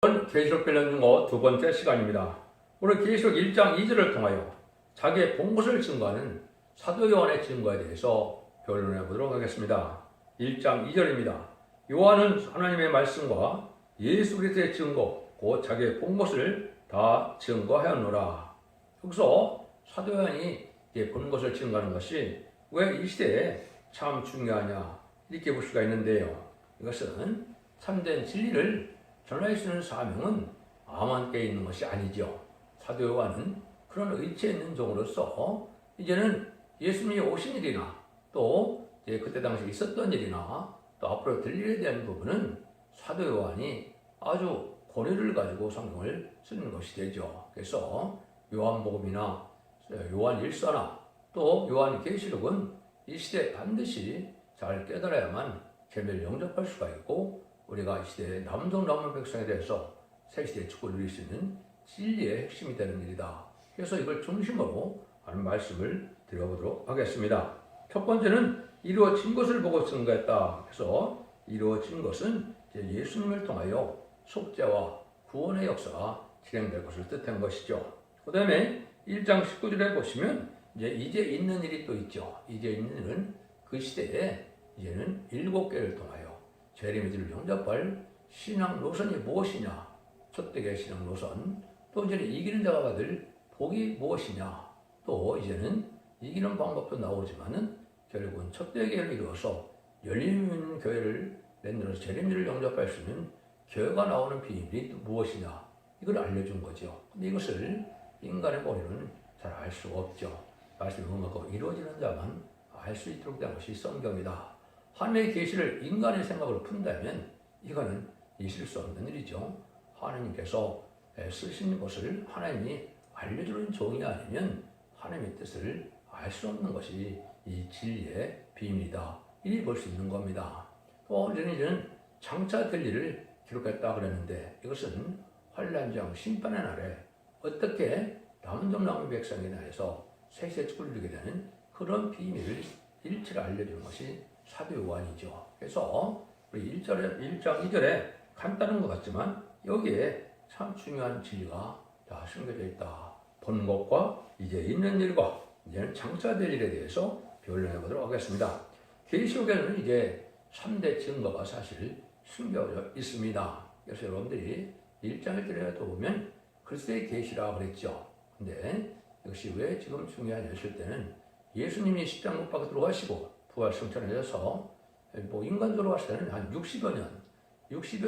계시록 변론 중거 두 번째 시간입니다. 오늘 계시록 1장 2절을 통하여 자기의 본 것을 증거하는 사도 요한의 증거에 대해서 변론해 보도록 하겠습니다. 1장 2절입니다. 요한은 하나님의 말씀과 예수 그리스도의 증거, 곧 자기의 본 것을 다 증거하였노라. 여기서 사도 요한이 본 것을 증거하는 것이 왜 이 시대에 참 중요하냐 이렇게 볼 수가 있는데요. 이것은 참된 진리를 전할 수 있는 사명은 아무한테 있는 것이 아니죠. 사도 요한은 그런 의체 있는 종으로서 이제는 예수님이 오신 일이나 또 그때 당시 있었던 일이나 또 앞으로 될 일에 대한 부분은 사도 요한이 아주 권위를 가지고 성경을 쓰는 것이 되죠. 그래서 요한복음이나 요한일서나 또 요한계시록은 이 시대에 반드시 잘 깨달아야만 계명을 영접할 수가 있고 우리가 이 시대의 남은 백성에 대해서 새 시대의 축복을 누릴 수 있는 진리의 핵심이 되는 일이다. 그래서 이걸 중심으로 하는 말씀을 드려보도록 하겠습니다. 첫 번째는 이루어진 것을 보고 증거했다. 그래서 이루어진 것은 예수님을 통하여 속죄와 구원의 역사가 진행될 것을 뜻한 것이죠. 그 다음에 1장 19절에 보시면 이제 있는 일이 또 있죠. 이제 있는 일은 그 시대에 이제는 7개를 통하여 재림의들을 영접할 신앙 노선이 무엇이냐? 첫대의 신앙 노선. 또 이제 이기는 자가 받을 복이 무엇이냐? 또 이제는 이기는 방법도 나오지만은 결국은 첫대교회를 이루어서 열린 교회를 만들어서 재림의들을 영접할 수 있는 교회가 나오는 비밀이 또 무엇이냐? 이걸 알려준 거죠. 근데 이것을 인간의 머리로는 잘 알 수가 없죠. 말씀이 응하고 이루어지는 자만 알 수 있도록 된 것이 성경이다. 하나님의 계시를 인간의 생각으로 푼다면 이거는 있을 수 없는 일이죠. 하나님께서 쓰신 것을 하나님이 알려주는 종이 아니면 하나님의 뜻을 알 수 없는 것이 이 진리의 비밀이다. 이리 볼 수 있는 겁니다. 또 이제는 장차 될 일을 기록했다 그랬는데 이것은 환난장 심판의 날에 어떻게 남은 백성에 대해서 세세 축을 누리게 되는 그런 비밀을 일치를 알려주는 것이 사도 요한이죠. 그래서 우리 1장 2절에 간단한 것 같지만 여기에 참 중요한 진리가 다 숨겨져 있다. 본 것과 이제 있는 일과 이제는 장차될 일에 대해서 변론해 보도록 하겠습니다. 계시록에는 이제 3대 증거가 사실 숨겨져 있습니다. 그래서 여러분들이 1장 1절에 보면 그리스도의 계시라 그랬죠. 근데 이것이 왜 지금 중요하냐 했을 때는 예수님이 십자가 못 박아 들어가시고 부활 승천하셔서 인간적으로 봤을 때는 한 60여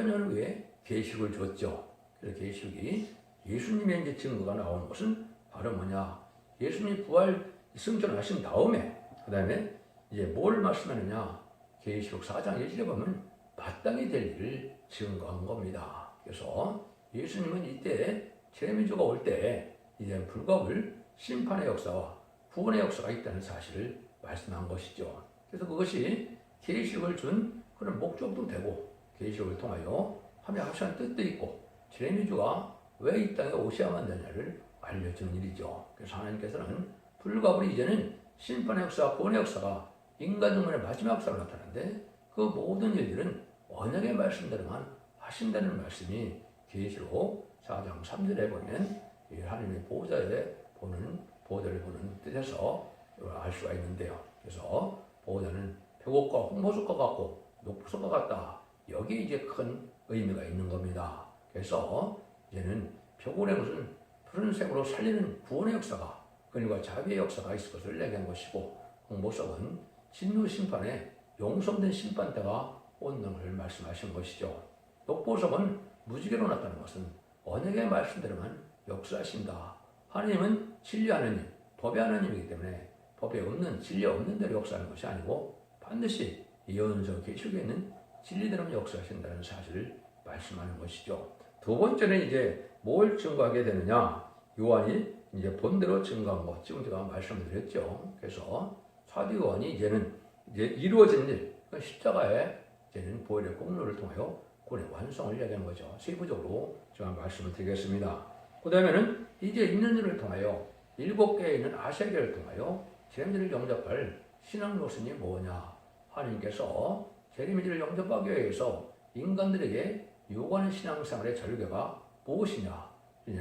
년 후에 계시록을 줬죠. 그래서 계시록이 예수님의 이제 증거가 나오는 것은 바로 뭐냐? 예수님이 부활 승천하신 다음에 그 다음에 이제 뭘 말씀하느냐? 계시록 4장 1절에 보면 마땅히 될 일을 증거한 겁니다. 그래서 예수님은 이때 재림의주가 올 때 이제 불가불 심판의 역사와 구원의 역사가 있다는 사실을 말씀한 것이죠. 그래서 그것이 계시록을 준 그런 목적도 되고 계시록을 통하여 하나님의 확실한 뜻도 있고 재림의주가 왜 이 땅에 오셔야만 되냐를 알려주는 일이죠. 그래서 하나님께서는 불가불이 이제는 심판의 역사와 구원의 역사가 인간 중간의 마지막 역사로 나타나는데 그 모든 일들은 언약의 말씀대로만 하신다는 말씀이 계시록 4장 3절에 보면 하나님의 보호자를 보는 뜻에서 알 수가 있는데요. 그래서 보호자는 백옥과 홍보석과 같고 녹색과 같다. 여기에 이제 큰 의미가 있는 겁니다. 그래서 이제는 벽올의 것은 푸른색으로 살리는 구원의 역사가 그리고 자비의 역사가 있을 것을 얘기한 것이고 홍보석은 진노 심판에 용서된 심판대가 온다는 걸 말씀하신 것이죠. 녹보석은 무지개로 나타나는 것은 언약의 말씀대로만 역사하신다. 하나님은 진리 하나님, 법의 하나님이기 때문에 법에 없는, 진리 없는 대로 역사하는 것이 아니고 반드시 예언서 계시록에 있는 진리대로 역사하신다는 사실을 말씀하는 것이죠. 두 번째는 이제 뭘 증거하게 되느냐? 요한이 이제 본대로 증거한 것, 지금 제가 말씀드렸죠. 그래서 사도 요한이 이제 이루어진 일, 십자가의 이제는 보혈의 공로를 통하여 구원의 완성을 이야기하는 거죠. 세부적으로 제가 말씀을 드리겠습니다. 그 다음에는 이제 있는 일을 통하여 7개에 있는 아시아교를 통하여 재림의들을 영접할 신앙 노선이 뭐냐? 하나님께서 재림의들을 영접하기 위해서 인간들에게 요구하는 신앙생활의 절개가 무엇이냐?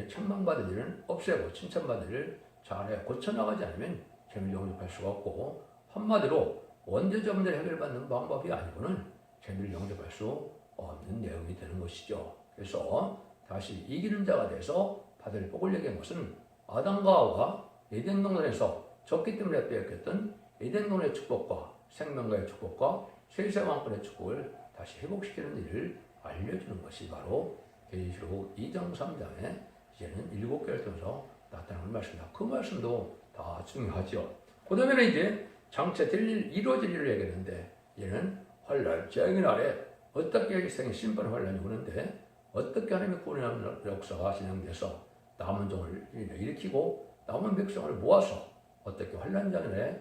책망받을 일은 없애고 칭찬받을 일을 잘해 고쳐나가지 않으면 재미를 영접할 수가 없고, 한마디로 원죄점을 해결받는 방법이 아니고는 재미를 영접할 수 없는 내용이 되는 것이죠. 그래서 다시 이기는 자가 돼서 받을 복을 얘기한 것은 아담과 하와가 에덴 동산에서 졌기 때문에 빼앗겼던 에덴 동산의 축복과 생명과의 축복과 세세 왕권의 축복을 다시 회복시키는 일을 알려주는 것이 바로 계시록 2장 3장에 이제는 7개를 통해서 나타나는 말씀입니다. 그 말씀도 다 중요하죠. 그 다음에는 이제 장차될 일, 이루어질 일을 얘기하는데, 얘는 환란, 재앙의 날에 어떻게 생긴 심판의 환란이 오는데 어떻게 하나님의 구원하는 역사가 진행돼서 남은 종을 일으키고 남은 백성을 모아서 어떻게 환란장에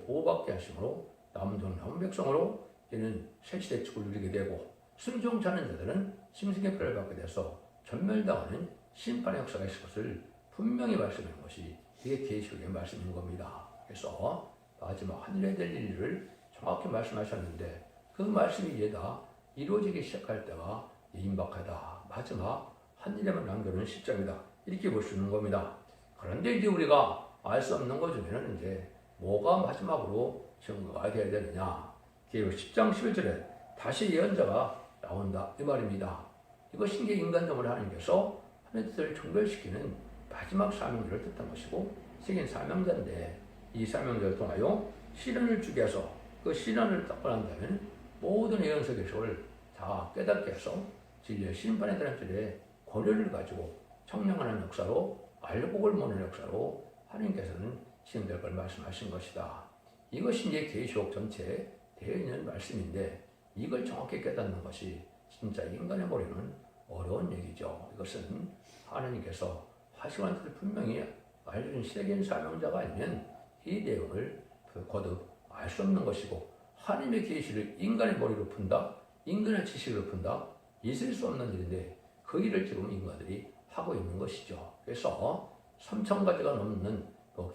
보호받게 하심으로 남은 종, 남은 백성으로 얘는 새시대 축을 누리게 되고, 순종치 않은 자들은 심승의 표를 받게 돼서 전멸당하는 심판의 역사가 있을 것을 분명히 말씀하는 것이 이게 계시록의 말씀인 겁니다. 그래서 마지막 하늘에 될 일을 정확히 말씀하셨는데, 그 말씀이 이제 다 이루어지기 시작할 때가 임박하다. 마지막 하늘에만 남겨놓은 시점이다. 이렇게 볼 수 있는 겁니다. 그런데 이제 우리가 알 수 없는 것 중에는 이제 뭐가 마지막으로 증거가 되어야 되느냐. 계시록 10장 11절에 다시 예언자가 나온다. 이 말입니다. 이것이 이제 인간적으로 하나님께서 하나님의 뜻을 종결시키는 마지막 사명자를 뜻한 것이고, 세계인 사명자인데 이 사명자를 통하여 시련을 주게 해서 그 시련을 닦고 난 다음에 모든 예언서 계시록을 다 깨닫게 해서 진리의 심판에 대한 줄의 권위를 가지고 청량하는 역사로, 알복을 모는 역사로 하나님께서는 진행될 걸 말씀하신 것이다. 이것이 이제 계시록 전체에 되어 있는 말씀인데, 이걸 정확히 깨닫는 것이 진짜 인간의 머리는 어려운 얘기죠. 이것은 하나님께서 하시는 뜻을 분명히 알려준 세계인 사명자가 아니면 이 내용을 거듭 알 수 없는 것이고, 하나님의 계시를 인간의 머리로 푼다, 인간의 지식으로 푼다, 있을 수 없는 일인데 그 일을 지금 인간들이 하고 있는 것이죠. 그래서 3,000가지가 넘는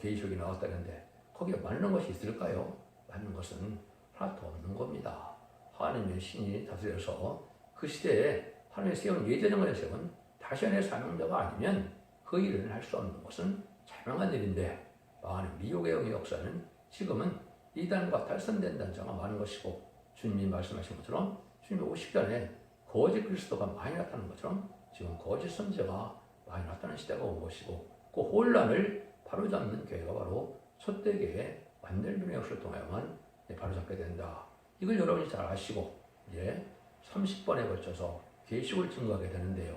계시록이 나왔다는데 거기에 맞는 것이 있을까요? 맞는 것은 하나도 없는 겁니다. 하나님의 신이 다스려서 그 시대에 하나님이 세운 예전에 세운 다시안의 사명자가 아니면 그 일을 할 수 없는 것은 자명한 일인데, 많은 미혹의 영의 역사는 지금은 이단과 탈선된 자가 많은 것이고, 주님이 말씀하신 것처럼 주님이 오시기 전에 거짓 그리스도가 많이 나타나는 것처럼 지금 거짓 선지자가 많이 나타나는 시대가 온 것이고, 그 혼란을 바로잡는 교회가 바로 첫대교회의 완전변의 역사를 통하여만 바로잡게 된다. 이걸 여러분이 잘 아시고 이제 30번에 걸쳐서 계시록을 증거하게 되는데요.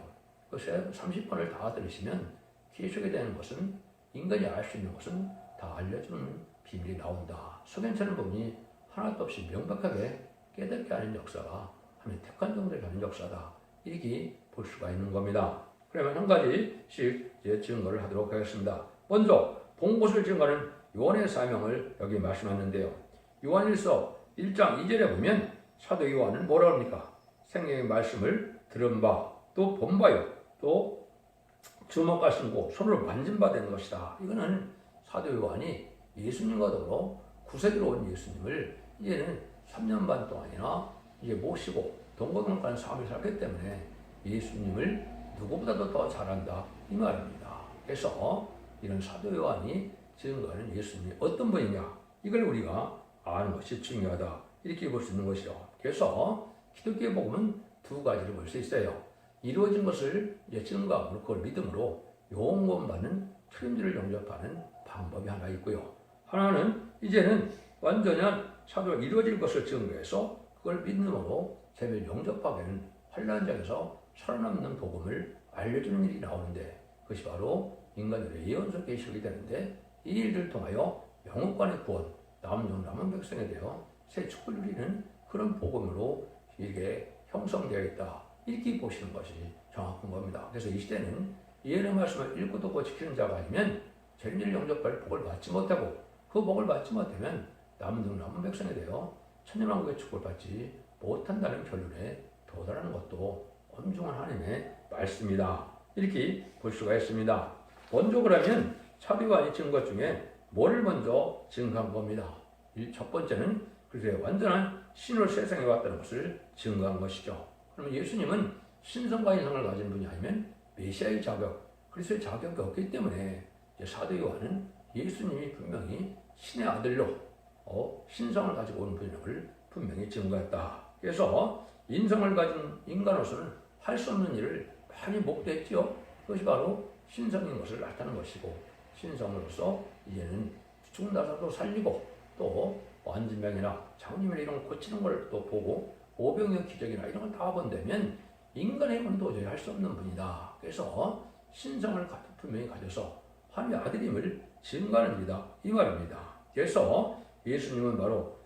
그 30번을 다 들으시면 계시록에 대한 것은, 인간이 알 수 있는 것은 다 알려주는 비밀이 나온다. 석연찮은 부분이 하나도 없이 명백하게 깨닫게 하는 역사가 하나님의 택한 종들이 하는 역사다. 이렇게 볼 수가 있는 겁니다. 그러면 한 가지씩 이제 증거를 하도록 하겠습니다. 먼저 본 곳을 증거하는 요한의 사명을 여기 말씀하는데요. 요한일서 1장 2절에 보면 사도 요한은 뭐라 합니까? 생명의 말씀을 들은 바, 또 본 바요, 또 주먹과 신고 손으로 만진 바 된 것이다. 이거는 사도 요한이 예수님과 더불어 구세기로 온 예수님을 이제는 3년 반 동안이나 이제 모시고 동고동락하는 삶을 살기 때문에 예수님을 누구보다도 더 잘한다. 이 말입니다. 그래서 이런 사도 요한이 증거하는 예수님이 어떤 분이냐, 이걸 우리가 아는 것이 중요하다. 이렇게 볼 수 있는 것이죠. 그래서 기독교의 복음은 두 가지를 볼 수 있어요. 이루어진 것을 이제 증거함으로, 그걸 믿음으로 용원받는 책임들을 영접하는 방법이 하나 있고요. 하나는 이제는 완전한 사도가 이루어질 것을 증거해서 그걸 믿음으로 재미를 영접하게 하는 환란장에서 살아남는 복음을 알려주는 일이 나오는데, 그것이 바로 인간들의 예언서 계시록이 되는데, 이 일을 통하여 영혼간의 구원, 남은 백성에 대하여 새 축복을 누리는 그런 복음으로 이게 형성되어 있다. 이렇게 보시는 것이 정확한 겁니다. 그래서 이 시대는 예언의 말씀을 읽고 듣고 지키는 자가 아니면 재미를 영접할 복을 받지 못하고, 그 복을 받지 못하면 남은 백성에 대하여 천년왕국의 축복을 받지 못한다는 결론에 도달하는 것도 엄중한 하나님의 말씀이다. 이렇게 볼 수가 있습니다. 먼저 그러면 사도 요한이 증거 것 중에 뭐를 먼저 증거한 겁니다. 첫 번째는 그래서 완전한 신으로 세상에 왔다는 것을 증거한 것이죠. 그러면 예수님은 신성과 인성을 가진 분이 아니면 메시아의 자격, 그리스도의 자격이 없기 때문에 사도 요한은 예수님이 분명히 신의 아들로 신성을 가지고 오는 분임을 분명히 증거했다. 그래서 인성을 가진 인간으로서는 할 수 없는 일을 많이 목도했지요. 그것이 바로 신성인 것을 나타내는 것이고, 신성으로서 이제는 죽은 자도 살리고 또 완진병이나 장님이나 이런 걸 고치는 걸 또 보고 오병이어 기적이나 이런 걸 다 본다면 인간의 힘은 도저히 할 수 없는 분이다. 그래서 신성을 분명히 가져서 하나님의 아들임을 증거하는 일이다 이 말입니다. 그래서 예수님은 바로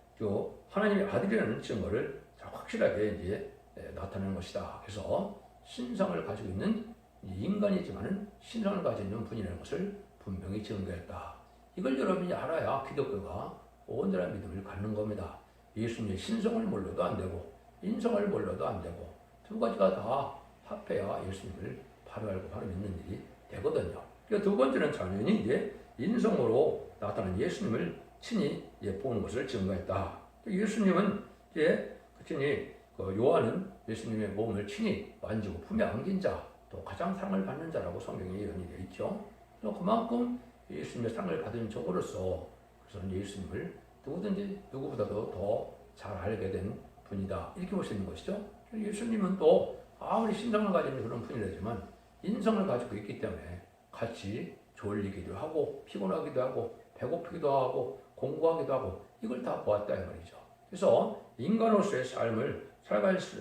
하나님의 아들이라는 증거를 확실하게 이제 나타내는 것이다. 그래서 신성을 가지고 있는 인간이지만은 신성을 가지고 있는 분이라는 것을 분명히 증거했다. 이걸 여러분이 알아야 기독교가 온전한 믿음을 갖는 겁니다. 예수님의 신성을 몰라도 안 되고 인성을 몰라도 안 되고 두 가지가 다 합해야 예수님을 바로 알고 바로 믿는 일이 되거든요. 그러니까 두 번째는 당연히 이제 인성으로 나타난 예수님을 친히 보는 것을 증거했다. 예수님은 이제 친히 요한은 예수님의 몸을 친히 만지고 품에 안긴 자, 또 가장 사랑을 받는 자라고 성경에 예언이 되어 있죠. 그만큼 예수님의 사랑을 받은 적으로서 그래서 예수님을 누구든지 누구보다도 더 잘 알게 된 분이다. 이렇게 볼 수 있는 것이죠. 예수님은 또 아무리 신성을 가진 그런 분이라지만 인성을 가지고 있기 때문에 같이 졸리기도 하고 피곤하기도 하고 배고프기도 하고 공부하기도 하고 이걸 다 보았다 이 말이죠. 그래서 인간으로서의 삶을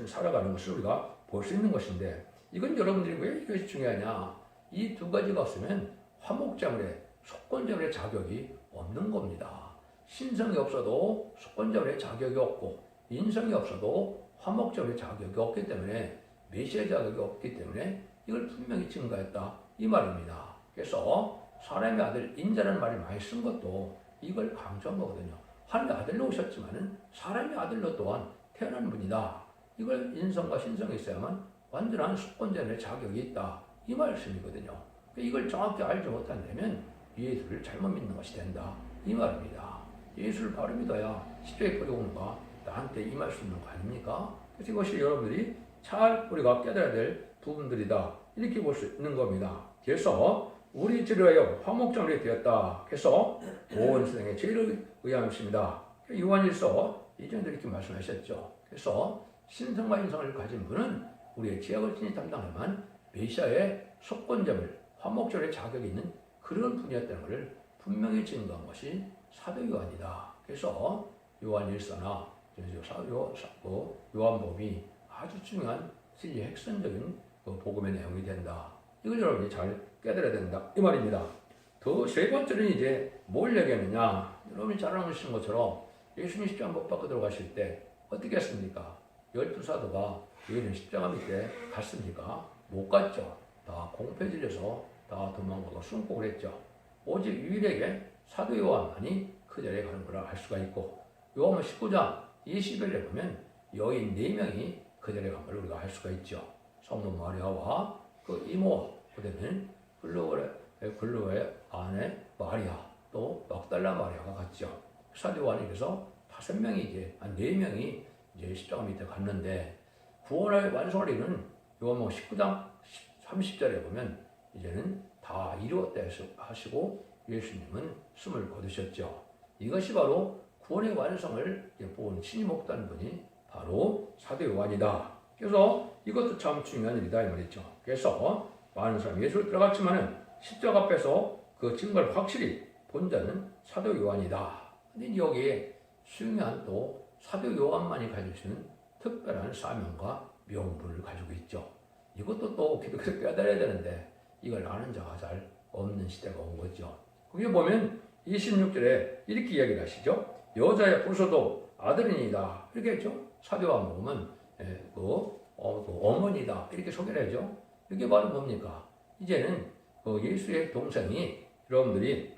살아가는 것을 우리가 볼 수 있는 것인데 이건 여러분들이 왜 이것이 중요하냐. 이 두 가지가 없으면 화목자물의 속건자물의 자격이 없는 겁니다. 신성이 없어도 속건자물의 자격이 없고 인성이 없어도 화목자물의 자격이 없기 때문에 메시아 자격이 없기 때문에 이걸 분명히 증거했다 이 말입니다. 그래서 사람의 아들 인자라는 말을 많이 쓴 것도 이걸 강조한 거거든요. 하나님의 아들로 오셨지만은 사람의 아들로 또한 태어난 분이다. 이걸 인성과 신성이 있어야만 완전한 속건자의 자격이 있다. 이 말씀이거든요. 이걸 정확히 알지 못한다면 예수를 잘못 믿는 것이 된다. 이 말입니다. 예수를 바로 믿어야 십자가에 뿌려오는가 나한테 이 말씀인 거 아닙니까? 그래서 이것이 여러분들이 잘 우리가 깨달아야 될 부분들이다. 이렇게 볼 수 있는 겁니다. 그래서 우리 지르하여 화목자물이 되었다. 그래서 온 세상의 죄를 의함이십니다. 요한일서 이전에도 이렇게 말씀하셨죠. 그래서 신성과 인성을 가진 분은 우리의 죄악을 친히 담당하만 메시아의 속건자물, 화목자물의 자격이 있는 그런 분이었다는 것을 분명히 증거한 것이 사도 요한이다. 그래서 요한일서나 요한복음이 아주 중요한 진리의 핵심적인 복음의 내용이 된다. 이걸 여러분이 잘 깨달아야 된다. 이 말입니다. 더 세 번째는 이제 뭘 얘기하느냐. 여러분이 잘 아시는 것처럼 예수님 십자가 못 박고 들어가실 때 어떻게 했습니까? 12사도가 예수님 십자가 밑에 갔습니까? 못 갔죠. 다 공포에 질려서 다 도망가고 숨고 그랬죠. 오직 유일하게 사도 요한만이 그 자리에 가는 거라 알 수가 있고 요한은 19장 20절에 보면 여인 4명이 그 자리에 간 걸 우리가 알 수가 있죠. 성모 마리아와 그 이모와 그다음에 글로의 아내 마리아 또 막달라 마리아가 갔죠. 사도 요한이 그래서 5명이 이제 4명이 이제 십자가 밑에 갔는데 구원의 완성을 이루는 요한복음 19장 30절에 보면 이제는 다 이루었다 하시고 예수님은 숨을 거두셨죠. 이것이 바로 구원의 완성을 본 친히 목도한 분이 바로 사도 요한이다. 그래서 이것도 참 중요한 일이다 이 말이죠. 그래서 많은 사람이 예수를 들어갔지만은 십자가 앞에서 그 증거를 확실히 본 자는 사도 요한이다. 근데 여기에 중요한 또 사도 요한만이 가질 수 있는 특별한 사명과 명분을 가지고 있죠. 이것도 또 기독교에서 깨달아야 되는데 이걸 아는 자가 잘 없는 시대가 온 거죠. 거기 보면 26절에 이렇게 이야기를 하시죠. 여자의 부르셔도 아들이니다. 이렇게 했죠. 사도 요한복음은 어머니다. 이렇게 소개를 하죠. 이게 바로 뭡니까? 이제는 예수의 동생이 여러분들이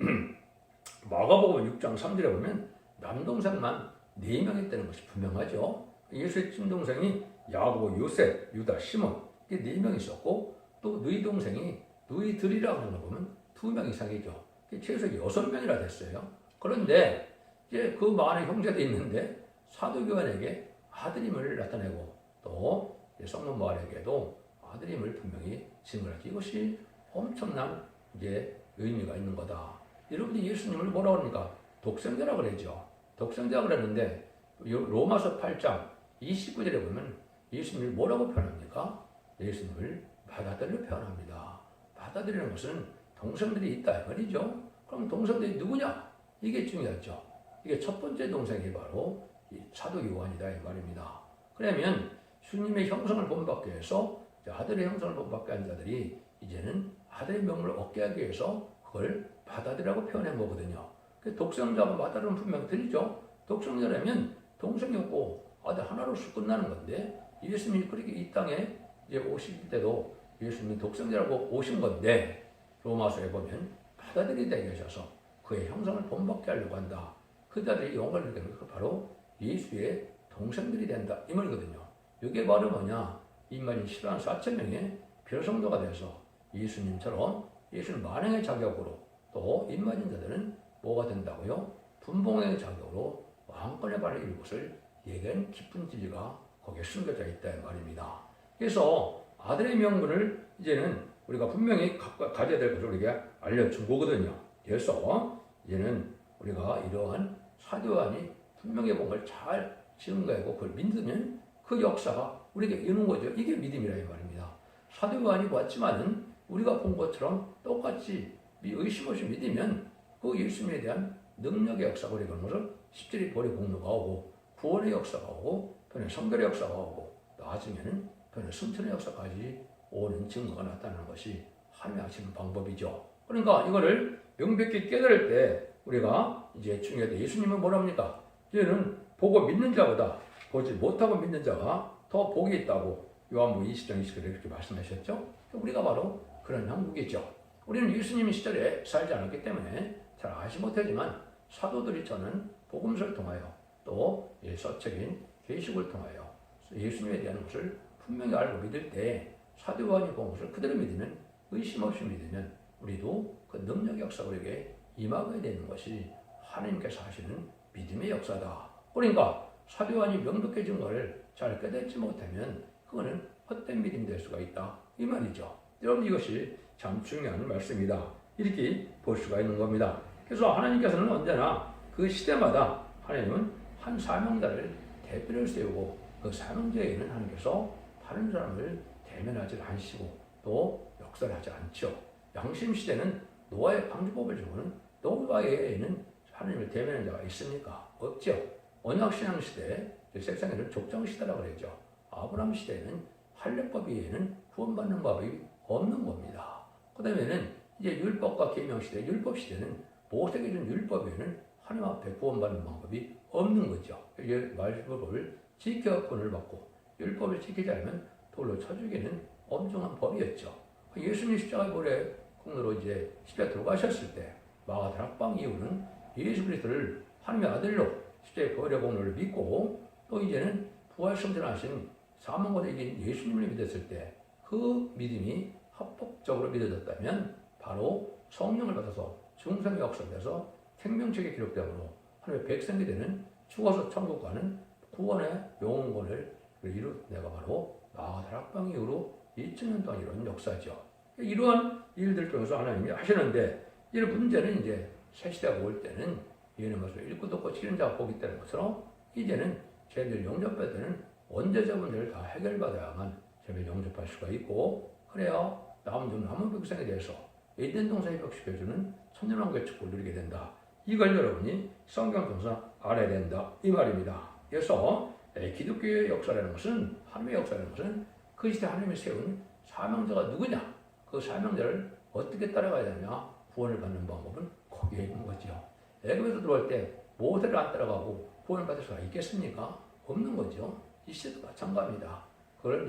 마가복음 6장 3절에 보면 남동생만 4명 있다는 것이 분명하죠. 예수의 친동생이 야고보, 요셉, 유다, 시몬 이게 4명 있었고 또 누이 동생이 누이들이라고 하는 거 보면 2명 이상이죠. 최소 6명이나 됐어요. 그런데 이제 그 많은 형제들이 있는데 사도 요한에게 아들임을 나타내고 또 성모 마리아에게도 아들임을 분명히 증거하지. 이것이 엄청난 이제 의미가 있는 거다. 여러분이 예수님을 뭐라고 합니까? 독생자라고 그러죠. 독생자라고 그랬는데 로마서 8장 29절에 보면 예수님을 뭐라고 표현합니까? 예수님을 맏아들로 표현합니다. 맏아들이라는 것은 동생들이 있다 이 말이죠. 그럼 동생들이 누구냐? 이게 중요하죠. 이게 첫 번째 동생이 바로 사도 요한이다 이 말입니다. 그러면 주님의 형상을 본받기 위해서 아들의 형상을 본받게 한 자들이 이제는 아들의 명을 얻게 하기 위해서 그걸 맏아들이라고 표현한 거거든요. 독생자하고 맏아들은 분명히 틀리죠. 독생자라면 동생이 없고 아들 하나로서 끝나는 건데 예수님이 그렇게 이 땅에 이제 오실 때도 예수님이 독생자라고 오신 건데 로마서에 보면 맏아들이 되게 하셔서 그의 형상을 본받게 하려고 한다. 그자들이 영광을 누리는 게 바로 예수의 동생들이 된다 이 말이거든요. 이게 바로 뭐냐? 이만희 10만 4천 명의 별성도가 돼서 예수님처럼 예수님 만행의 자격으로 또 입맞은 자들은 뭐가 된다고요? 분봉의 자격으로 왕권의 발을 이룰 것을 얘기한 깊은 진리가 거기에 숨겨져 있다 이 말입니다. 그래서 아들의 명분을 이제는 우리가 분명히 가져야 될 것을 우리에게 알려준 거거든요. 그래서 이제는 우리가 이러한 사도 요한이 분명히 뭔가를 잘 증거하고 그걸 믿으면 그 역사가 우리에게 이루는 거죠. 이게 믿음이라 이 말입니다. 사도 요한이 보았지만은 우리가 본 것처럼 똑같이 의심 없이 믿으면 그 예수님에 대한 능력의 역사가 우리가 그런 것을 10절이 보리 공로가 오고 구원의 역사가 오고 변의 성결의 역사가 오고 나중에는 변의 승천의 역사까지 오는 증거가 나타나는 것이 하나님의 하시는 방법이죠. 그러니까 이거를 명백히 깨달을 때 우리가 이제 중요하다. 예수님은 뭐랍니까? 이제는 보고 믿는 자보다 보지 못하고 믿는 자가 더 복이 있다고 요한복음 20장 20절에 이렇게 말씀하셨죠. 우리가 바로 그런 형국이죠. 우리는 예수님 시절에 살지 않았기 때문에 잘 아시 못하지만 사도들이 저는 복음서를 통하여 또 서책인 계시록을 통하여 예수님에 대한 것을 분명히 알고 믿을 때 사도 요한이 본 것을 그대로 믿으면 의심 없이 믿으면 우리도 그 능력 역사가 우리에게 임하게 되는 것이 하나님께서 하시는 믿음의 역사다. 그러니까 사도 요한이 명백해진 것을 잘 깨닫지 못하면 그거는 헛된 믿음이 될 수가 있다 이 말이죠. 여러분 이것이 참 중요한 말씀이다 이렇게 볼 수가 있는 겁니다. 그래서 하나님께서는 언제나 그 시대마다 하나님은 한 사명자를 대표를 세우고 그 사명자에게는 하나님께서 다른 사람을 대면하지 않으시고 또 역사를 하지 않죠. 양심 시대는 노아의 방주법을 주고는 노아에게는 하나님을 대면하는 자가 있습니까? 없죠. 언약신앙 시대, 세상에는 족장 시대라고 그러죠. 아브라함 시대에는 할례법 이외에는 구원받는 법이 없는 겁니다. 그 다음에는 이제 율법과 계명 시대, 율법 시대는 모세에게 준 율법 외에는 하나님 앞에 구원받는 방법이 없는 거죠. 율법을 지켜 구원을 받고 율법을 지키지 않으면 돌로 쳐 죽이는 엄중한 법이었죠. 예수님 십자가의 보혈의 공로로 이제 십자가에 들어가셨을 때 마가다락방 이후는 예수 그리스도를 하나님의 아들로 십자가의 보혈의 공로를 믿고 또 이제는 부활승천하신 사망과 이긴 예수님을 믿었을 때 그 믿음이 합법적으로 믿어졌다면 바로 성령을 받아서 중생의 역사돼서 생명책에 기록되므로 하나님의 백성이 되는 죽어서 천국 가는 구원의 영원권을 이루내가 바로 마가다락방 이후로 2000년 동안 이런 역사죠. 이러한 일들 통해서 하나님이 하시는데 이 문제는 이제 새 시대가 올 때는 예언의 말씀을 읽고 듣고 치는 자가 보기 때문에 것처럼 이제는 죄를 영접할 때는 원죄자 문제를 다 해결받아야만 죄를 영접할 수가 있고 그래야 남은 백성에 대해서 에덴 동산에 벽시켜주는 천년왕국의 축복을 누리게 된다. 이걸 여러분이 성경 통해서 알아야 된다 이 말입니다. 그래서 기독교의 역사라는 것은 하나님의 역사라는 것은 그 시대 하나님이 세운 사명자가 누구냐 그 사명자를 어떻게 따라가야 되냐 구원을 받는 방법은 거기에 있는 거죠. 애굽에서 들어올 때 모세를 안 따라가고 구원을 받을 수가 있겠습니까? 없는 거죠. 이 시대도 마찬가지입니다. 그걸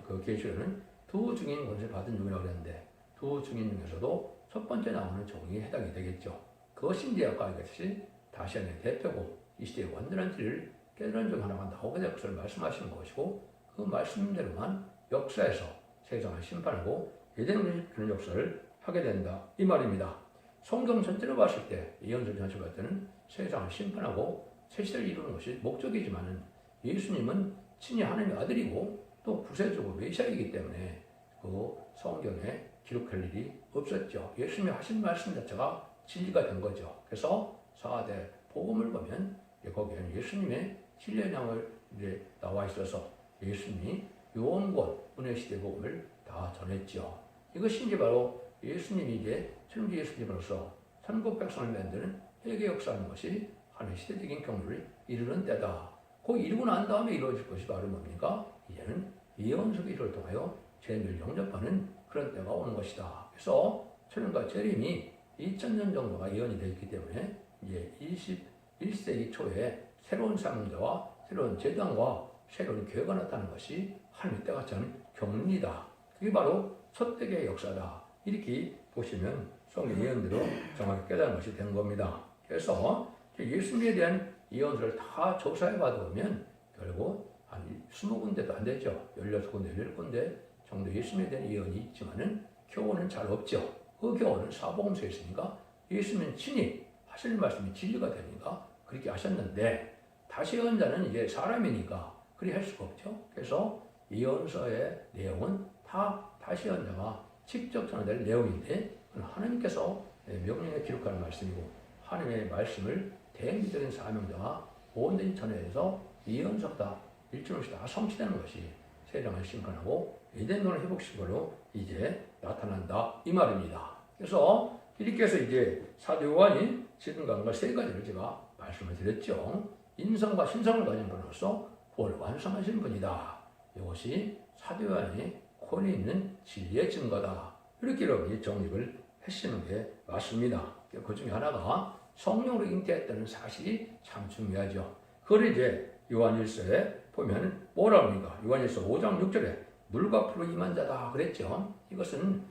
그 계시록은 두 증인 권세를 받은 종이라고 그랬는데 두 증인 중에서도 첫 번째 나오는 종이 해당이 되겠죠. 그것이 이제 아까 얘기했듯이 다시 한번 대표고 이 시대의 완전한 진리를 깨달은 종 하나가 나오게 될 것을 말씀하시는 것이고 그 말씀대로만 역사에서 세상을 심판하고 예대는 그런 역사를 하게 된다 이 말입니다. 성경 전체로 봤을 때 예언설 전체로 봤을 때는 세상을 심판하고 새 시대를 이루는 것이 목적이지만은 예수님은 친히 하나님의 아들이고 또 구세주고 메시아이기 때문에 그 성경에 기록할 일이 없었죠. 예수님이 하신 말씀 자체가 진리가 된 거죠. 그래서 4대 복음을 보면 거기에는 예수님의 진리의 양을 이제 나와 있어서 예수님이 요한권 은혜시대 복음을 다 전했죠. 이것이 이제 바로 예수님이 이제 천지 예수님으로서 천국 백성을 만드는 회개 역사하는 것이 하나의 시대적인 경로를 이루는 때다. 그 이루고 난 다음에 이루어질 것이 바로 뭡니까? 이제는 예언서 기술을 통하여 죄를 영접하는 그런 때가 오는 것이다. 그래서 천년과 재림이 2000년 정도가 예언이 되어 있기 때문에 이제 21세기 초에 새로운 사명자와 새로운 제단과 새로운 교회가 나타나는 것이 하나님의 때가 참 경륜이다. 그게 바로 첫대의 역사다. 이렇게 보시면 성경 예언대로 정확히 깨달은 것이 된 겁니다. 그래서 예수님에 대한 예언서를 다 조사해 봐보면 결국 한 20군데도 안 되죠. 16군데, 17군데 정도 예수님에 대한 예언이 있지만은 교훈은 잘 없죠. 그 교훈은 사복음서에 있으니까 예수님은 친히 하실 말씀이 진리가 되니까 그렇게 하셨는데 다시 예언자는 이제 사람이니까 그리 할 수가 없죠. 그래서 예언서의 내용은 다 다시 예언자가 직접 전해될 내용인데 하나님께서 명령에 기록하는 말씀이고 하나님의 말씀을 대행적인 사명자가 온전히 전해서 예언서가 일주일씩 다 성취되는 것이 세상을 심판하고 에덴동을 회복시킨 걸로 이제 나타난다 이 말입니다. 그래서 이렇게 해서 이제 사도 요한이 지금 간과 세 가지를 제가 말씀을 드렸죠. 인성과 신성을 가진 분으로서 구원을 완성하신 분이다. 이것이 사도 요한이 권위 있는 진리의 증거다. 이렇게 여러분이 정립을 하시는 게 맞습니다. 그 중에 하나가 성령으로 잉태했다는 사실이 참 중요하죠. 그걸 이제 요한일서에 보면 뭐라 합니까? 요한일서 5장 6절에 물과 풀로 임한 자다 그랬죠. 이것은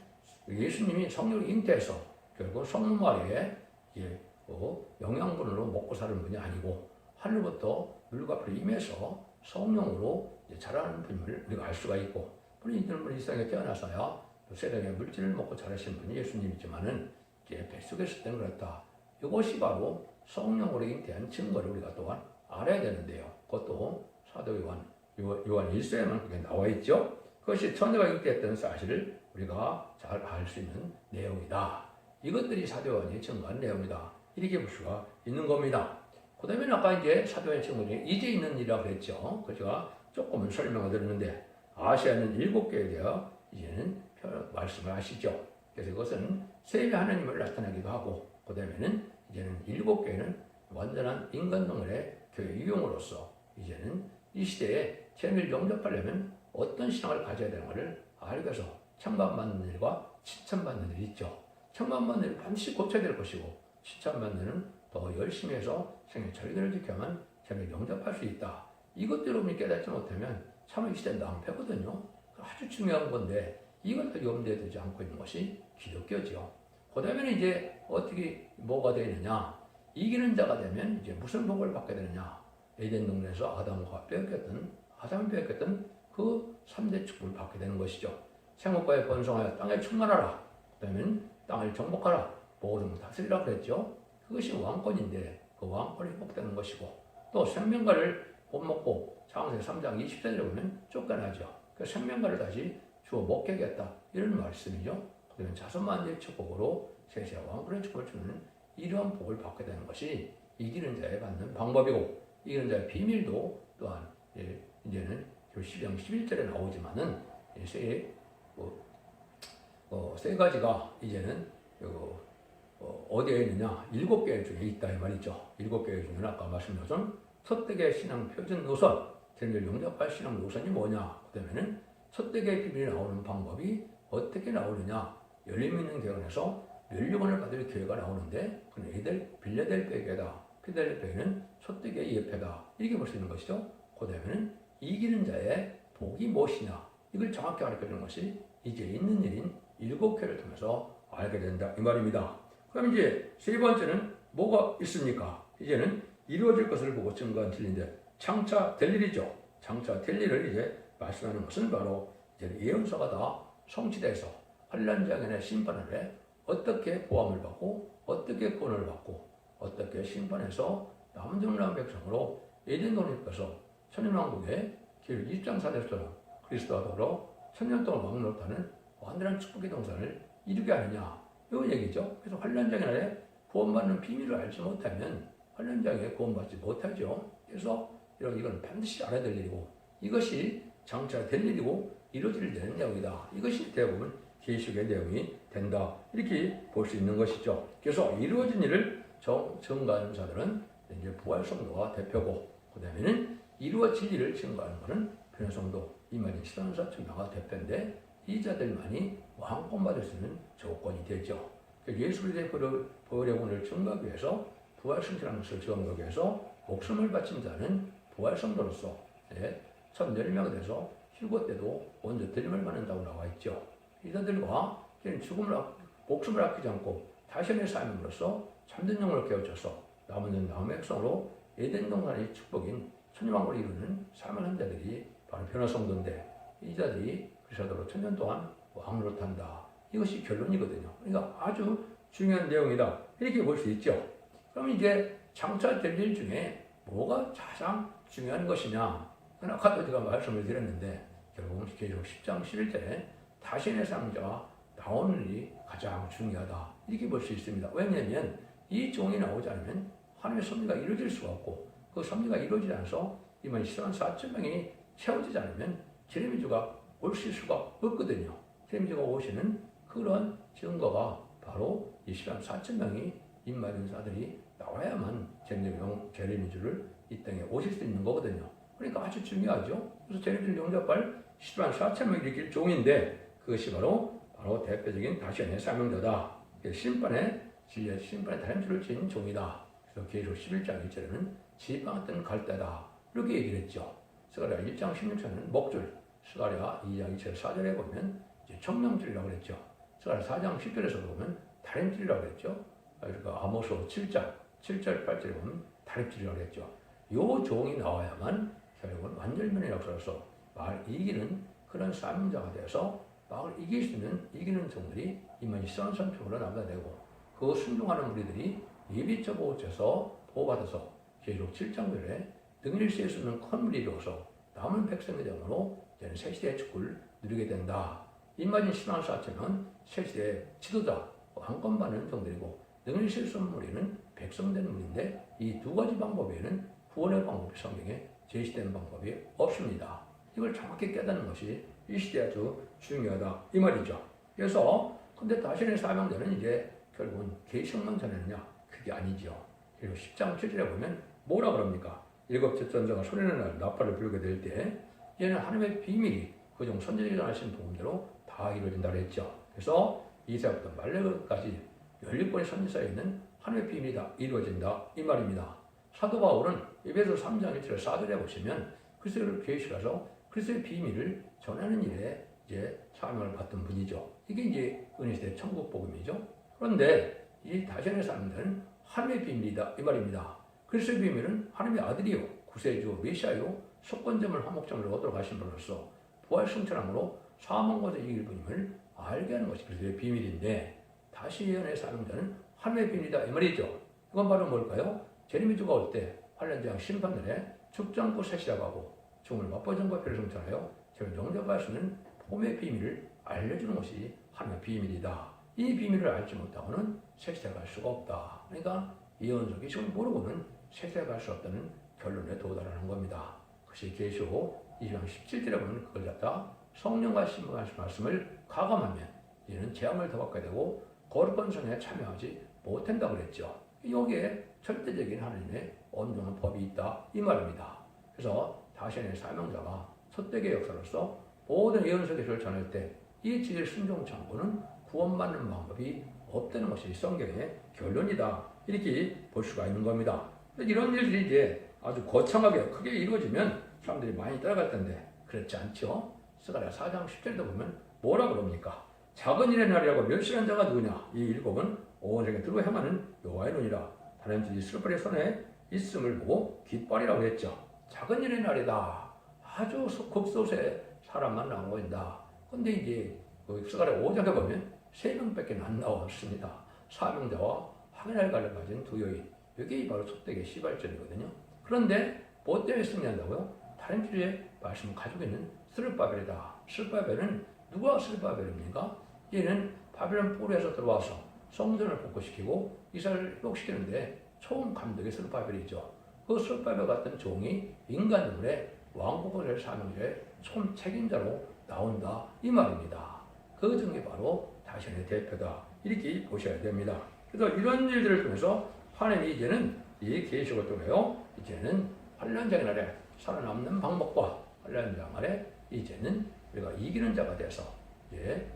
예수님이 성령으로 잉태해서 결국 성령 아래에 영양분으로 먹고 사는 분이 아니고 하늘부터 물과 풀로 임해서 성령으로 자라는 분임을 우리가 알 수가 있고 물론 이 세상에 태어나서야 세상의 물질을 먹고 자라신 분이 예수님이지만은 이제 뱃속에 있을 때는 그렇다. 이것이 바로 성령으로 잉태한 증거를 우리가 또한 알아야 되는데요. 그것도 사도 요한 1서에만 그게 나와 있죠. 그것이 처녀가 잉태했던 사실을 우리가 잘 알 수 있는 내용이다. 이것들이 사도 요한이 증거한 내용이다. 이렇게 볼 수가 있는 겁니다. 그 다음에 아까 이제 사도 요한의 증거 중에 이제 있는 일이라고 그랬죠. 그 제가 조금은 설명을 드렸는데 아시아는 7개에 대해 이제는 말씀을 하시죠. 그래서 이것은 세계 하나님을 나타나기도 하고 그 다음에는 이제는 7개는 완전한 인간 동물의 교회 유형으로서 이제는 이 시대에 죄를 영접하려면 어떤 신앙을 가져야 되는가를 알기 위해서 천만받는 일과 칭찬받는 일이 있죠. 천만받는 일은 반드시 고쳐야 될 것이고 칭찬받는 일은 더 열심히 해서 생애 절개를 지켜야만 죄를 영접할 수 있다. 이것들을 여러분이 깨닫지 못하면 참 이 시대는 낭패거든요. 아주 중요한 건데 이걸 염두에 두지 않고 있는 것이 기독교죠. 그 다음에는 이제 어떻게 뭐가 되느냐? 이기는 자가 되면 이제 무슨 복을 받게 되느냐? 에덴 동네에서 아담이 빼앗겼던 그 3대 축복을 받게 되는 것이죠. 생업과에 번성하여 땅에 충만하라. 그 다음에는 땅을 정복하라. 모든 다스리라 그랬죠. 그것이 왕권인데 그 왕권이 회복되는 것이고 또 생명과를 못 먹고 창세기 3장 20절에 보면 쫓겨나죠. 그 생명과를 다시 주어 먹게 하겠다. 이런 말씀이죠. 그러면 자손만대의 축복으로 세세와 왕권의 축복을 주는 이러한 복을 받게 되는 것이 이기는 자에 받는 방법이고 이기는 자의 비밀도 또한 이제는 시장 11절에 나오지만은 세 가지가 이제는 어디에 있느냐 7개 중에 있다 이 말이죠. 7개 중에 아까 말씀드렸던 첫대의 신앙 표준 노선, 죄를 영접할 신앙 노선이 뭐냐? 그다음에는 첫대의 비밀이 나오는 방법이 어떻게 나오느냐? 열림 있는 교회에서 연료관을 받을 교회가 나오는데 그는 빌레델베 교회다. 필레델베는 첫대의 예패다. 이렇게 볼 수 있는 것이죠. 그다음에는 이기는 자의 복이 무엇이냐? 이걸 정확히 가르쳐주는 것이 이제 있는 일인 7교회를 통해서 알게 된다 이 말입니다. 그럼 이제 세 번째는 뭐가 있습니까? 이제는 이루어질 것을 보고 증거한 진리인데 장차 될 일이죠. 장차 될 일을 이제 말씀하는 것은 바로 이제 예언서가 다 성취돼서 환란장애의 심판을 해 어떻게 보함을 받고 어떻게 구원을 받고 어떻게 심판해서 남정남 백성으로 에덴동에 가서 천년왕국의 길 입장사대처럼 그리스도와 더불어 천년 동안 왕노릇하는 완전한 축복의 동산을 이루게 하느냐 이런 얘기죠. 그래서 환란장의 날에 구원받는 비밀을 알지 못하면 환란장에 구원받지 못하죠. 그래서 이건 반드시 알아야 될 일이고 이것이 장차 될 일이고 이루어질 되는 내용이다. 이것이 대부분 계시록의 내용이 된다. 이렇게 볼 수 있는 것이죠. 그래서 이루어진 일을 증거하는 자들은 이제 부활성도가 대표고 그 다음에는 이루어질 일을 증거하는 것은 변화성도 이만희 시단사천명가 대표인데 이 자들만이 왕권 받을 수 있는 조건이 되죠. 예수 그리스도의 보혈의 증거하기 위해서 부활승천하는 것을 증거하기 위해서 목숨을 바친 자는 부활성도로서 첫 열매가 돼서 휴거 때도 먼저 드림을 받는다고 나와 있죠. 이자들과 목숨을 아끼지 않고 다시의 삶으로써 참된 영혼을 깨우쳐서 남은 남의 백성으로 에덴 동산의 축복인 천년왕국을 이루는 삶을 한 자들이 바로 변화성도인데 이 자들이 그리스도로 천년 동안 왕으로 탄다. 이것이 결론이거든요. 그러니까 아주 중요한 내용이다. 이렇게 볼 수 있죠. 그럼 이제 장차 될 일 중에 뭐가 가장 중요한 것이냐? 아까도 제가 말씀을 드렸는데 결국은 계시록 10장 11절에 다신의 상자가 나오는 일이 가장 중요하다. 이렇게 볼 수 있습니다. 왜냐하면 이 종이 나오지 않으면 하나님의 섭리가 이루어질 수가 없고 그 섭리가 이루어지지 않아서 이만 시간 4,000명이 채워지지 않으면 제레미주가 오실 수가 없거든요. 제레미주가 오시는 그런 증거가 바로 이 시간 4,000명이 인마전사들이 나와야만 제레미주를 이 땅에 오실 수 있는 거거든요. 그러니까 아주 중요하죠. 그래서 제레미주를 영접할 10만 4,000명이 일으킬 종인데 그것이 바로 대표적인 다시안의 사명자다. 심판의 다림줄을 지닌 종이다. 그래서 계시록 11장 1절에는 지팡했던 갈대다. 이렇게 얘기를 했죠. 스가랴 1장 16절에는 목줄, 스가랴 2장 2절 4절에 보면 이제 청명줄이라고 그랬죠. 스가랴 4장 10절에서 보면 다림줄이라고 그랬죠. 그러니까 아모스 7장 7절 8절에 보면 다림줄이라고 그랬죠. 요 종이 나와야만 결국은 완전면의 역사로서 마을 이기는 그런 사명자가 되어서 마을 이길 수 있는 이기는 종들이 이만희 선선표로 남아되고 그 순종하는 무리들이 예비처 보호처에서 보호받아서 계시록 7장들에 능일 수 있는 큰 무리를 이루어서 남은 백성의 dem으로 이제는 새시대의 축구를 누리게 된다. 임마진 신앙사체는 새시대의 지도자, 왕권받는 종들이고 능일 수 있는 무리는 백성된 무리인데 이 두 가지 방법 외에는 구원의 방법이 성경에 제시된 방법이 없습니다. 이걸 정확히 깨닫는 것이 이 시대에 아주 중요하다 이 말이죠. 그래서 근데 다신의 사명자는 이제 결국은 계시록만 전하느냐? 그게 아니죠. 그리고 10장 7절에 보면 뭐라 그럽니까? 일곱째 전자가 소리는 날 나팔을 불게 될 때 얘는 하나님의 비밀이 그중 선지자가 전하신 복음대로 다 이루어진다고 했죠. 그래서 이사야부터 말레기까지 17권의 선지서에 있는 하나님의 비밀이 다 이루어진다 이 말입니다. 사도 바울은 에베소 3장 1절에 4절에 보시면 그리스도를 계시라서 그리스도의 비밀을 전하는 일에 이제 사명을 받던 분이죠. 이게 이제 은혜시대 천국 복음이죠. 그런데 이 다시안의 사람들은 하나님의 비밀이다 이 말입니다. 그리스도의 비밀은 하나님의 아들이요 구세주 메시아요 속건점을 화목점을 얻도록 하신 분으로서 부활 승천함으로 사망과도 이길 분임을 알게 하는 것이 그리스도의 비밀인데 다시안의 사명자는 하나님의 비밀이다 이 말이죠. 이건 바로 뭘까요? 제레미주가 올 때 환란장 심판날에 축장고 셋이라고 하고 죽음을 맛보전과 표를 성천하여 저를 영접할 수 있는 복음의 비밀을 알려주는 것이 하나님의 비밀이다. 이 비밀을 알지 못하고는 셋시대에 갈 수가 없다. 그러니까 예언석이 지금 모르고는 셋시대에 갈 수 없다는 결론에 도달하는 겁니다. 그것이 계시록 2장 17절에 보면 그걸 갖다 성령과 신부하신 말씀을 가감하면 이는 재앙을 더 받게 되고 거룩한 성에 참여하지 못한다고 그랬죠. 여기에 절대적인 하나님의 온전한 법이 있다 이 말입니다. 그래서 다시안의 사명자가 첫대의 역사로서 모든 예언서기를 전할 때 이 지질 순종 창고는 구원받는 방법이 없다는 것이 성경의 결론이다 이렇게 볼 수가 있는 겁니다. 이런 일들이 이제 아주 거창하게 크게 이루어지면 사람들이 많이 따라갈 텐데 그렇지 않죠. 스가랴 4장 10절에도 보면 뭐라 그럽니까? 작은 일의 날이라고 멸시한 자가 누구냐? 이 일곱은 온 세계 들고 행하는 여호와의 눈이라. 다른 지 이스라엘의 손에 있음을 보고 깃발이라고 했죠. 작은 일의 날이다. 아주 극소수의 사람만 나온 거다. 근데 이제 스가랴 5장에 보면 3명밖에 안 나왔습니다. 사명자와 하늘날 가를 가진 두 여인. 이게 바로 첫대의 시발전이거든요. 그런데 뭐 때문에 승리한다고요? 다른 주의 말씀을 가지고 있는 스룹바벨이다. 스룹바벨은 누가 스룹바벨입니까? 얘는 바벨론 포로에서 들어와서 성전을 복구시키고 이스라엘을 회복시키는데 처음 감독이 스룹바벨이죠. 그 스룹바벨 같은 종이 인간 눈에 왕국을 사명자의 처음 책임자로 나온다 이 말입니다. 그 점이 바로 자신의 대표다 이렇게 보셔야 됩니다. 그래서 이런 일들을 통해서 하나님이 이제는 이 계시록을 통하여 이제는 환난장의 날에 살아남는 방법과 환난장 아래 이제는 우리가 이기는 자가 돼서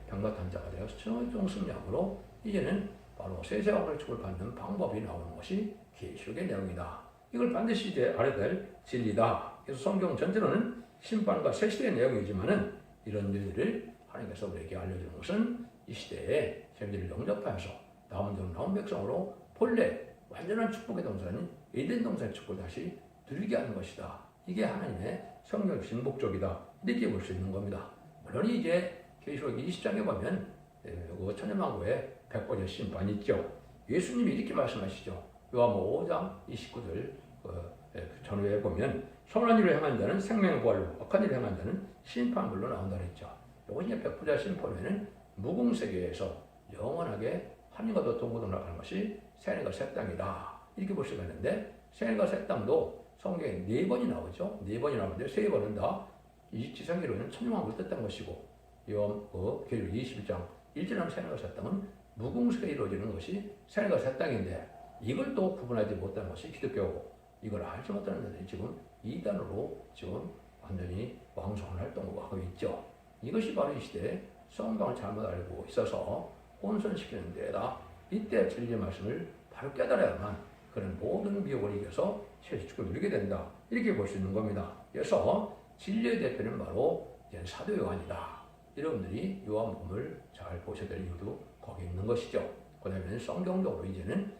병같은 자가 되어서 최종 승리함으로 이제는 바로 세세왕을 축을 받는 방법이 나오는 것이 계시록의 내용이다. 이걸 반드시 이제 알아야 될 진리다. 그래서 성경 전체로는 심판과 새 시대의 내용이지만은 이런 일들을 하나님께서 우리에게 알려주는 것은 이 시대에 재미를 영접하여서 남은 백성으로 본래 완전한 축복의 동산인 에덴 동산의 축복을 다시 누리게 하는 것이다. 이게 하나님의 성경 주신 목적이다. 이렇게 볼 수 있는 겁니다. 물론 이제 계시록 20장에 보면 천년왕국의 100번의 심판이 있죠. 예수님이 이렇게 말씀하시죠. 요한복음 5장 29절 전후에 보면 선한 일을 행한 자는 생명의 부활로 악한 일을 행한 자는 심판불로 나온다 그랬죠. 이것이 이제 백부자 심판에는 무궁세계에서 영원하게 하늘과 더 동고동락 하는 것이 새하늘과 새 땅이다. 이렇게 볼 수가 있는데 새하늘과 새 땅도 성경에 4번이 나오죠. 4번이 나오는데 3번은 다 지상기로는 천년왕국을 뜻한 것이고 계시록 21장 1절하는 새하늘과 새 땅은 무궁세에 이루어지는 것이 새하늘과 새 땅인데 이걸 또 구분하지 못하는 것이 기독교고 이걸 알지 못하는 자들이 지금 이단으로 지금 완전히 왕성한 활동을 하고 있죠. 이것이 바로 이 시대에 성경을 잘못 알고 있어서 혼선시키는 데에다 이때 진리의 말씀을 바로 깨달아야만 그런 모든 미혹을 이겨서 세속축을 누리게 된다. 이렇게 볼 수 있는 겁니다. 그래서 진리의 대표는 바로 사도 요한이다. 여러분들이 요한복음을 잘 보셔야 될 이유도 거기 있는 것이죠. 그 다음에 성경적으로 이제는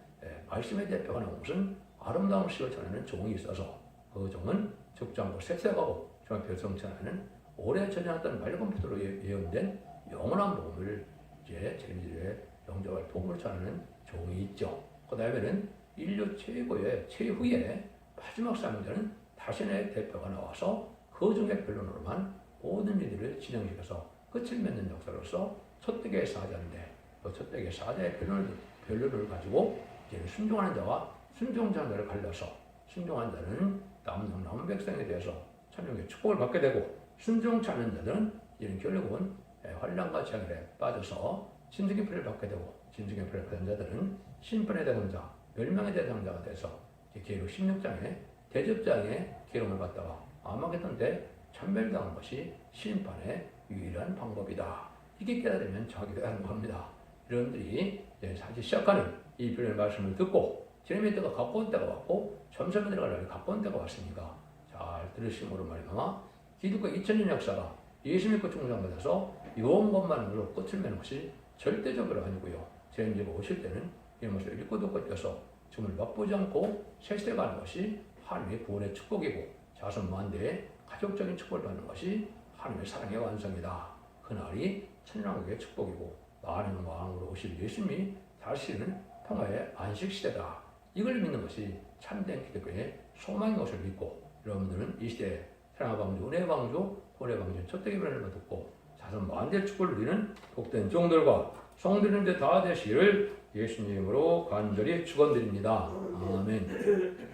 말씀의 대표가 나온 것은 아름다운 식을 전하는 종이 있어서 그 종은 적지 않고 쇠쇠하고 정말 별성천하는 오래 전해왔던 맑은 피도로 예언된 영원한 복음을 이제 재미들의 영접할 복음을 전하는 종이 있죠. 그 다음에는 인류 최후의 마지막 사명자는 자신의 대표가 나와서 그 중에 변론으로만 모든 일들을 진행시켜서 끝을 맺는 역사로서 첫대의 사자인데 그 첫대의 사자의 변론을 가지고 이제 순종하는 자와 순종자 자를 갈려서 순종한 자는 남은 백성에 대해서 천국의 축복을 받게 되고 순종치 않는 자들은 이는 결국은 환난과 재앙에 빠져서 진득의 피를 받게 되고 진득의 피를 받은 자들은 심판의 대상자, 멸망의 대상자가 돼서 계시록 16장에 대접장의 기름을 받다가 아마겟돈 때 천멸당한 것이 심판의 유일한 방법이다. 이게 깨달으면 정확하게 하는 겁니다. 여러분들이 사실 시작하는 이 별의 말씀을 듣고 제레미야 때가 가까운 때가 왔고 점점 들어가려면 가까운 때가 왔으니까 잘 들으심으로 말미암아 기독교 2000년 역사가 예수 믿고 충성받아서 요한 것만으로 끝을 맺는 것이 절대적으로 아니고요. 제레미야가 오실 때는 이 것을 읽고 듣고 떼서 주문을 맛보지 않고 세세가 하는 것이 하나님의 구원의 축복이고 자손만대의 가족적인 축복을 받는 것이 하나님의 사랑의 완성이다. 그날이 천년왕국의 축복이고 많은 왕으로 오실 예수님이 다시는 평화의 안식시대다. 이걸 믿는 것이 참된 기독교의 소망인 것을 믿고 여러분들은 이 시대에 사랑의 방주, 은혜의 방주, 고뇌의 방주, 첫대기 변화를 듣고 자손 만대의 축복을 누리는 복된 종들과 성도님들 다 되시기를 예수님으로 간절히 축원드립니다. 아멘.